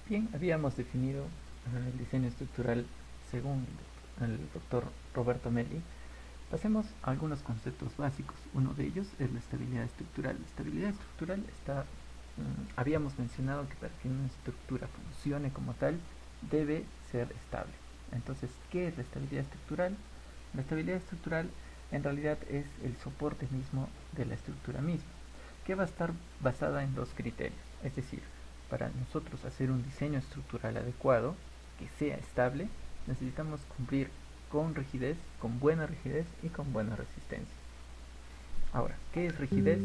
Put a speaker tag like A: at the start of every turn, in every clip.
A: Bien, habíamos definido el diseño estructural según el doctor Roberto Melli. Pasemos a algunos conceptos básicos. Uno de ellos es la estabilidad estructural. La estabilidad estructural habíamos mencionado que para que una estructura funcione como tal, debe ser estable. Entonces, ¿qué es la estabilidad estructural? La estabilidad estructural en realidad es el soporte mismo de la estructura misma, que va a estar basada en dos criterios. Es decir, para nosotros hacer un diseño estructural adecuado, que sea estable, necesitamos cumplir con rigidez, con buena rigidez y con buena resistencia. Ahora, ¿qué es rigidez?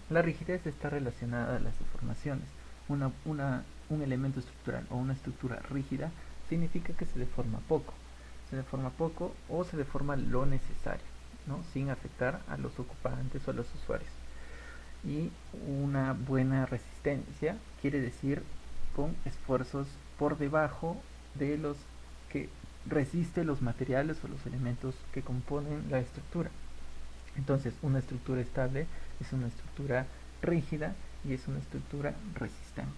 A: La rigidez está relacionada a las deformaciones. Un elemento estructural o una estructura rígida significa que se deforma poco. Se deforma poco o se deforma lo necesario, ¿no? Sin afectar a los ocupantes o a los usuarios. Y una buena resistencia quiere decir con esfuerzos por debajo de los que resiste los materiales o los elementos que componen la estructura. Entonces, una estructura estable es una estructura rígida y es una estructura resistente.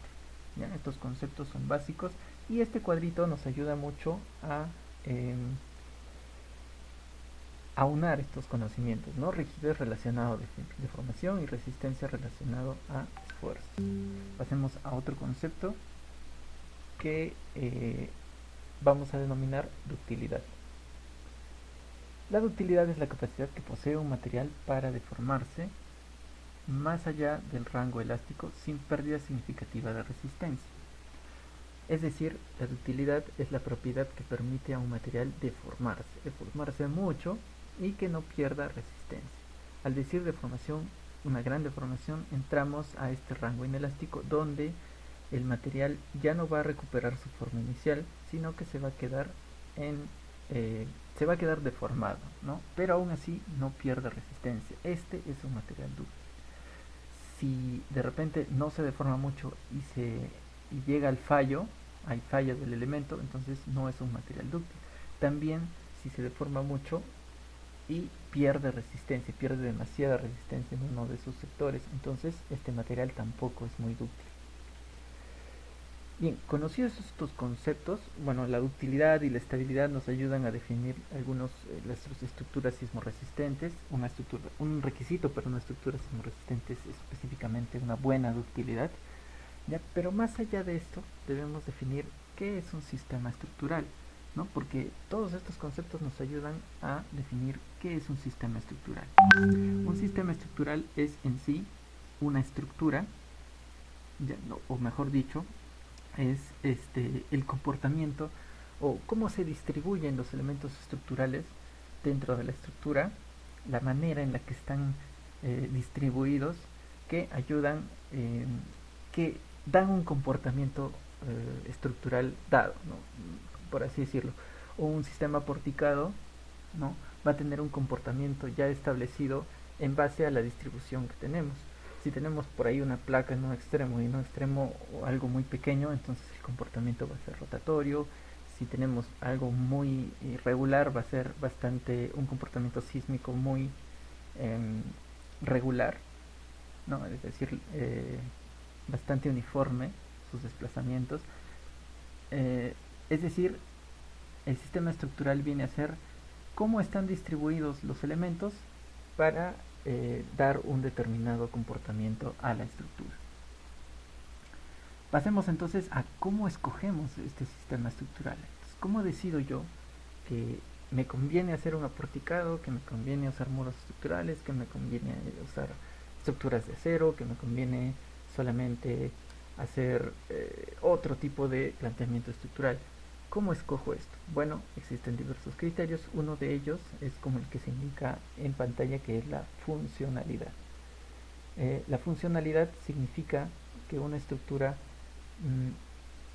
A: ¿Ya? Estos conceptos son básicos y este cuadrito nos ayuda mucho a aunar estos conocimientos, ¿no? Rigidez relacionado a deformación y resistencia relacionado a esfuerzo. Pasemos a otro concepto que vamos a denominar ductilidad. La ductilidad es la capacidad que posee un material para deformarse más allá del rango elástico sin pérdida significativa de resistencia. Es decir, la ductilidad es la propiedad que permite a un material deformarse mucho y que no pierda resistencia. Al decir deformación, una gran deformación, entramos a este rango inelástico donde el material ya no va a recuperar su forma inicial, sino que se va a quedar deformado, ¿no? Pero aún así no pierde resistencia. Este es un material dúctil. Si de repente no se deforma mucho y llega al fallo, hay fallo del elemento, entonces no es un material dúctil. También si se deforma mucho y pierde resistencia, pierde demasiada resistencia en uno de sus sectores, entonces este material tampoco es muy dúctil. Bien, conocidos estos conceptos, bueno, la ductilidad y la estabilidad nos ayudan a definir las estructuras sismorresistentes. Un requisito para una estructura sismorresistente es específicamente una buena ductilidad. ¿Ya? Pero más allá de esto, debemos definir qué es un sistema estructural, ¿no? Porque todos estos conceptos nos ayudan a definir qué es un sistema estructural. Un sistema estructural es en sí una estructura, o mejor dicho, es el comportamiento o cómo se distribuyen los elementos estructurales dentro de la estructura, la manera en la que están distribuidos, que ayudan, que dan un comportamiento estructural dado, ¿no? Por así decirlo. O un sistema porticado, ¿no? Va a tener un comportamiento ya establecido en base a la distribución que tenemos. Si tenemos por ahí una placa en un extremo y en un extremo algo muy pequeño, entonces el comportamiento va a ser rotatorio. Si tenemos algo muy irregular, va a ser un comportamiento sísmico muy eh, regular, ¿no? Es decir, bastante uniforme sus desplazamientos. Eh, es decir, el sistema estructural viene a ser cómo están distribuidos los elementos para dar un determinado comportamiento a la estructura. Pasemos entonces a cómo escogemos este sistema estructural. Entonces, ¿cómo decido yo que me conviene hacer un aporticado, que me conviene usar muros estructurales, que me conviene usar estructuras de acero, que me conviene solamente hacer otro tipo de planteamiento estructural? ¿Cómo escojo esto? Bueno, existen diversos criterios. Uno de ellos es como el que se indica en pantalla, que es la funcionalidad. La funcionalidad significa que una estructura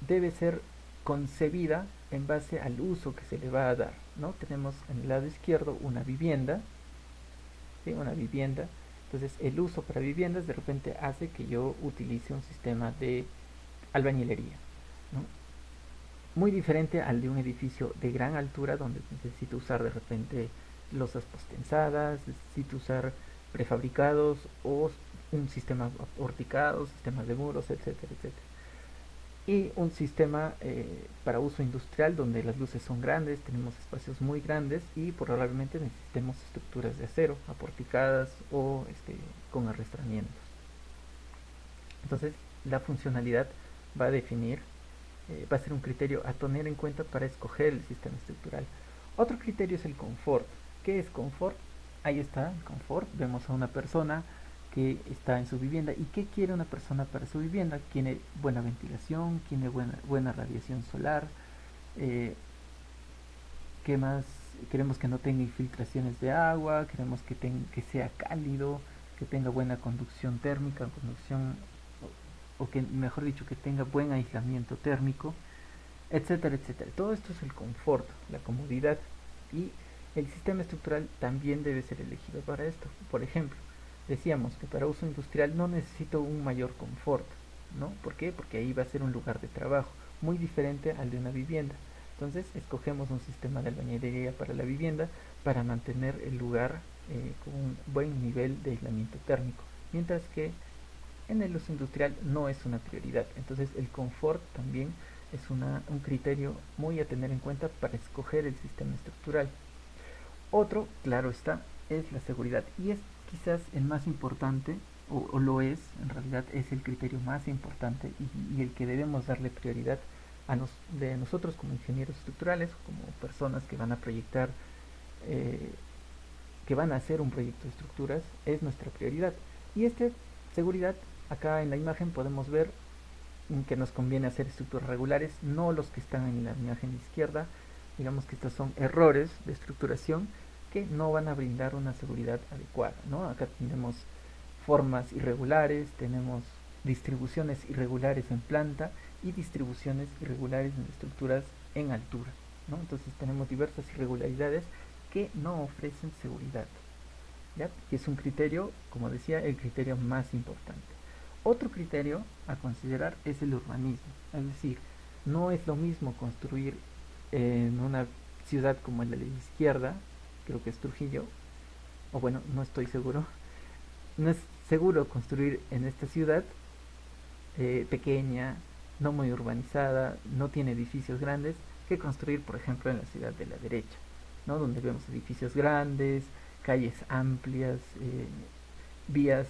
A: debe ser concebida en base al uso que se le va a dar, ¿no? Tenemos en el lado izquierdo una vivienda, ¿sí? Una vivienda. Entonces el uso para viviendas de repente hace que yo utilice un sistema de albañilería, ¿no? Muy diferente al de un edificio de gran altura donde necesito usar de repente losas postensadas, necesito usar prefabricados o un sistema porticado, sistemas de muros, etcétera, etcétera. y un sistema para uso industrial donde las luces son grandes, tenemos espacios muy grandes y probablemente necesitemos estructuras de acero aporticadas o con arrastramientos. Entonces la funcionalidad va a definir, va a ser un criterio a tener en cuenta para escoger el sistema estructural. Otro criterio es el confort. ¿Qué es confort? Ahí está el confort. Vemos a una persona que está en su vivienda. ¿Y qué quiere una persona para su vivienda? Quiere buena ventilación, quiere buena radiación solar. Eh, ¿Qué más? Queremos que no tenga infiltraciones de agua, queremos que sea cálido, que tenga buena conducción térmica, conducción, o que, mejor dicho, que tenga buen aislamiento térmico, etcétera, etcétera. Todo esto es el confort, la comodidad, y el sistema estructural también debe ser elegido para esto. Por ejemplo, decíamos que para uso industrial no necesito un mayor confort, ¿no? ¿Por qué? Porque ahí va a ser un lugar de trabajo muy diferente al de una vivienda. Entonces escogemos un sistema de albañilería para la vivienda para mantener el lugar con un buen nivel de aislamiento térmico, mientras que en el uso industrial no es una prioridad. Entonces el confort también es un criterio muy a tener en cuenta para escoger el sistema estructural. Otro, claro está, es la seguridad y es quizás el más importante, o lo es, en realidad es el criterio más importante y el que debemos darle prioridad de nosotros como ingenieros estructurales, como personas que van a proyectar, eh, que van a hacer un proyecto de estructuras, es nuestra prioridad. Y esta seguridad, acá en la imagen podemos ver que nos conviene hacer estructuras regulares, no los que están en la imagen izquierda. Digamos que estos son errores de estructuración que no van a brindar una seguridad adecuada, ¿no? Acá tenemos formas irregulares, tenemos distribuciones irregulares en planta y distribuciones irregulares en estructuras en altura, ¿no? Entonces tenemos diversas irregularidades que no ofrecen seguridad, ¿ya? Y es un criterio, como decía, el criterio más importante. Otro criterio a considerar es el urbanismo, es decir, no es lo mismo construir en una ciudad como la de la izquierda, creo que es Trujillo, o bueno, no estoy seguro, no es seguro construir en esta ciudad pequeña, no muy urbanizada, no tiene edificios grandes, que construir, por ejemplo, en la ciudad de la derecha, ¿no? Donde vemos edificios grandes, calles amplias, vías,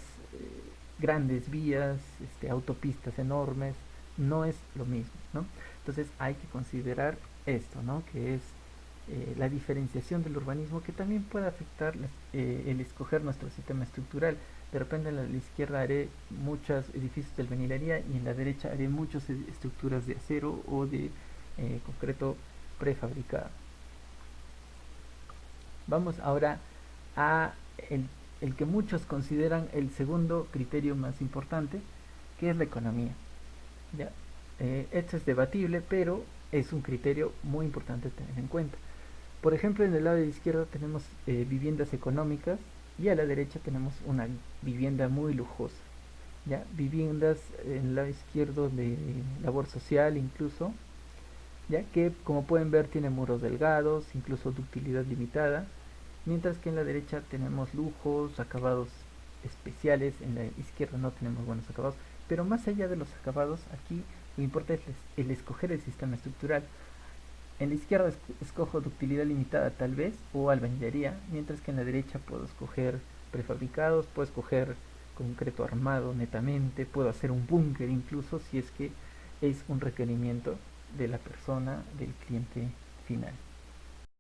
A: grandes vías, autopistas enormes, no es lo mismo, ¿no? Entonces hay que considerar esto, ¿no? Que es la diferenciación del urbanismo que también puede afectar el escoger nuestro sistema estructural. De repente en la izquierda haré muchos edificios de albañilería y en la derecha haré muchas estructuras de acero o de concreto prefabricado. Vamos ahora a el que muchos consideran el segundo criterio más importante, que es la economía. ¿Ya? Esto es debatible, pero es un criterio muy importante tener en cuenta. Por ejemplo, en el lado de la izquierda tenemos viviendas económicas y a la derecha tenemos una vivienda muy lujosa. ¿Ya? Viviendas en el lado izquierdo de labor social incluso, ya que como pueden ver tiene muros delgados, incluso de utilidad limitada, mientras que en la derecha tenemos lujos, acabados especiales, en la izquierda no tenemos buenos acabados, pero más allá de los acabados, aquí lo importante es el escoger el sistema estructural. En la izquierda escojo de utilidad limitada tal vez o albañilería, mientras que en la derecha puedo escoger prefabricados, puedo escoger concreto armado netamente, puedo hacer un búnker incluso si es que es un requerimiento de la persona, del cliente final.